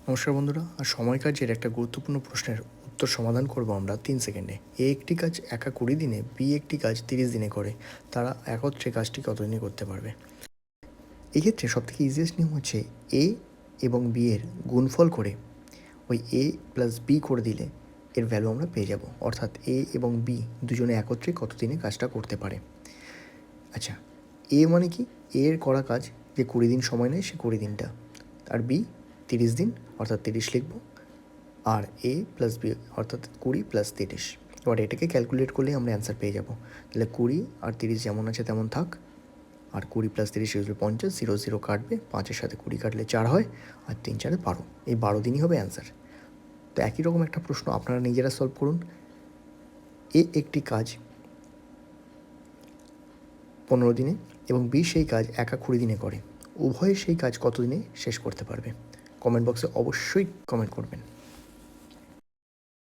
নমস্কার বন্ধুরা, আর সময় কাজের একটা গুরুত্বপূর্ণ প্রশ্নের উত্তর সমাধান করব আমরা 3 সেকেন্ডে। এ একটি কাজ একা 20 দিনে, বি একটি কাজ 30 দিনে করে, তারা একত্রে কাজটি কতদিনে করতে পারবে? এক্ষেত্রে সবথেকে ইজিয়েস্ট নিয়ম হচ্ছে এ এবং বি এর গুণফল করে ওই এ প্লাস বি করে দিলে এর ভ্যালু আমরা পেয়ে যাব, অর্থাৎ এ এবং বি দুজনে একত্রে কতদিনে কাজটা করতে পারে। আচ্ছা, এ মানে কি? এর করা কাজ যে 20 দিন সময় নেয় সে 20 দিনটা, আর বি 30 দিন অর্থাৎ 30 লিখব, আর এ প্লাস বি অর্থাৎ 20 প্লাস 30। এবার এটাকে ক্যালকুলেট করলেই আমরা অ্যান্সার পেয়ে যাব। তাহলে 20 আর 30 যেমন আছে তেমন থাক, আর 20 প্লাস 30 হচ্ছে 50, 0 0 কাটবে, 5-এর সাথে 20 কাটলে 4 হয়, আর 3 4 12, এই 12 দিনই হবে অ্যান্সার। তো একই রকম একটা প্রশ্ন আপনারা নিজেরা সলভ করুন। এ একটি কাজ 15 দিনে এবং বি সেই কাজ একা 20 দিনে করে, উভয়ে সেই কাজ কত দিনে শেষ করতে পারবে? কমেন্ট বক্সে অবশ্যই কমেন্ট করবেন।